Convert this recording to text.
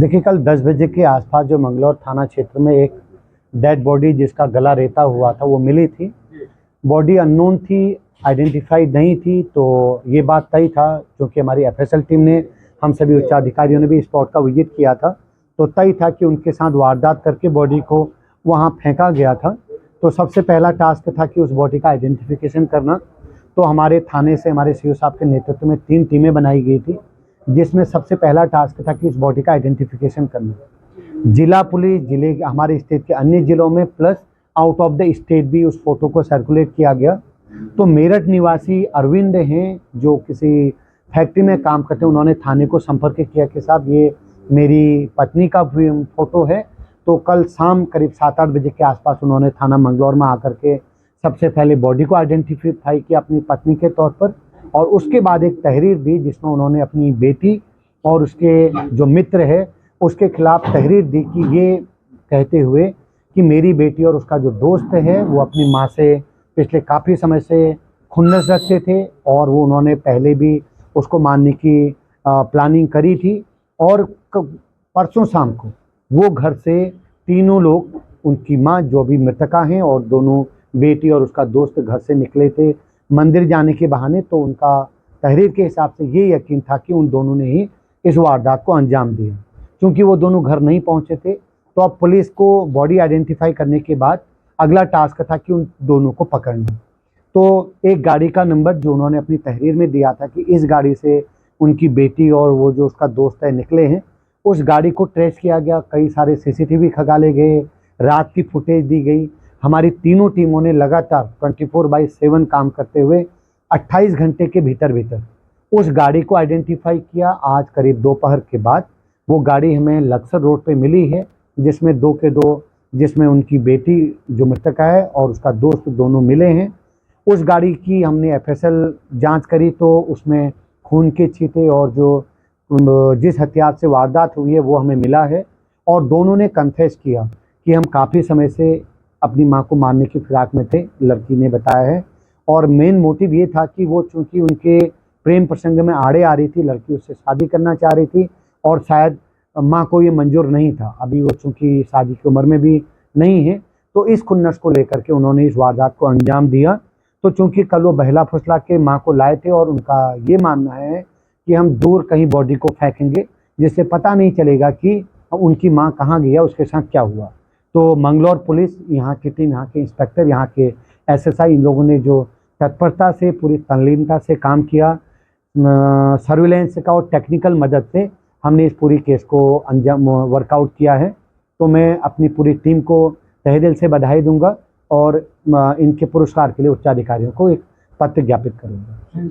देखिए, कल 10 बजे के आसपास जो मंगलौर थाना क्षेत्र में एक डेड बॉडी जिसका गला रेता हुआ था वो मिली थी। बॉडी अननोन थी, आइडेंटिफाइड नहीं थी। तो ये बात तय था, क्योंकि हमारी एफएसएल टीम ने, हम सभी उच्चाधिकारियों ने भी स्पॉट का विजिट किया था, तो तय था कि उनके साथ वारदात करके बॉडी को वहाँ फेंका गया था। तो सबसे पहला टास्क था कि उस बॉडी का आइडेंटिफिकेशन करना। तो हमारे थाने से हमारे सीओ साहब के नेतृत्व में 3 टीमें बनाई गई थी, जिसमें सबसे पहला टास्क था कि उस बॉडी का आइडेंटिफिकेशन करना। जिला पुलिस, जिले हमारे स्टेट के अन्य जिलों में plus out of the state भी उस फोटो को सर्कुलेट किया गया। तो मेरठ निवासी अरविंद हैं, जो किसी फैक्ट्री में काम करते हैं, उन्होंने थाने को संपर्क किया कि साहब ये मेरी पत्नी का फोटो है। तो कल शाम करीब 7-8 बजे के आसपास उन्होंने थाना मंगलौर में आकर के सबसे पहले बॉडी को आइडेंटिफाई किया अपनी पत्नी के तौर पर, और उसके बाद एक तहरीर दी जिसमें उन्होंने अपनी बेटी और उसके जो मित्र है उसके खिलाफ तहरीर दी कि ये कहते हुए कि मेरी बेटी और उसका जो दोस्त है वो अपनी माँ से पिछले काफ़ी समय से खुन्नस रखते थे, और वो उन्होंने पहले भी उसको मारने की प्लानिंग करी थी। और परसों शाम को वो घर से तीनों लोग, उनकी माँ जो भी मृतका हैं और दोनों बेटी और उसका दोस्त घर से निकले थे मंदिर जाने के बहाने। तो उनका तहरीर के हिसाब से ये यकीन था कि उन दोनों ने ही इस वारदात को अंजाम दिया। क्योंकि वो दोनों घर नहीं पहुंचे थे, तो अब पुलिस को बॉडी आइडेंटिफाई करने के बाद अगला टास्क था कि उन दोनों को पकड़ना। तो एक गाड़ी का नंबर जो उन्होंने अपनी तहरीर में दिया था कि इस गाड़ी से उनकी बेटी और वो जो उसका दोस्त है निकले हैं, उस गाड़ी को ट्रेस किया गया। कई सारे सीसीटीवी खंगाले गए, रात की फुटेज दी गई। हमारी तीनों टीमों ने लगातार 24/7 काम करते हुए 28 घंटे के भीतर उस गाड़ी को आइडेंटिफाई किया। आज करीब दोपहर के बाद वो गाड़ी हमें लक्सर रोड पे मिली है, जिसमें 2 के 2, जिसमें उनकी बेटी जो मृतका है और उसका दोस्त दोनों मिले हैं। उस गाड़ी की हमने एफएसएल जांच करी तो उसमें खून के छींटे और जो जिस हथियार से वारदात हुई है वो हमें मिला है। और दोनों ने कन्फेस किया कि हम काफ़ी समय से अपनी माँ को मारने की फिराक में थे, लड़की ने बताया है। और मेन मोटिव ये था कि वो चूंकि उनके प्रेम प्रसंग में आड़े आ रही थी, लड़की उससे शादी करना चाह रही थी, और शायद माँ को ये मंजूर नहीं था, अभी वो चूंकि शादी की उम्र में भी नहीं है। तो इस खुन्नस को लेकर के उन्होंने इस वारदात को अंजाम दिया। तो चूंकि कल वो बहला फुसला के माँ को लाए थे, और उनका ये मानना है कि हम दूर कहीं बॉडी को फेंकेंगे जिससे पता नहीं चलेगा कि उनकी माँ कहाँ गया, उसके साथ क्या हुआ। तो मंगलौर पुलिस, यहाँ की टीम, यहाँ के इंस्पेक्टर, यहाँ के एसएसआई, इन लोगों ने जो तत्परता से पूरी तल्लीनता से काम किया, सर्विलेंस का और टेक्निकल मदद से हमने इस पूरी केस को अंजाम वर्कआउट किया है। तो मैं अपनी पूरी टीम को तहे दिल से बधाई दूंगा और इनके पुरस्कार के लिए उच्चाधिकारियों को एक पत्र ज्ञापित करूंगा।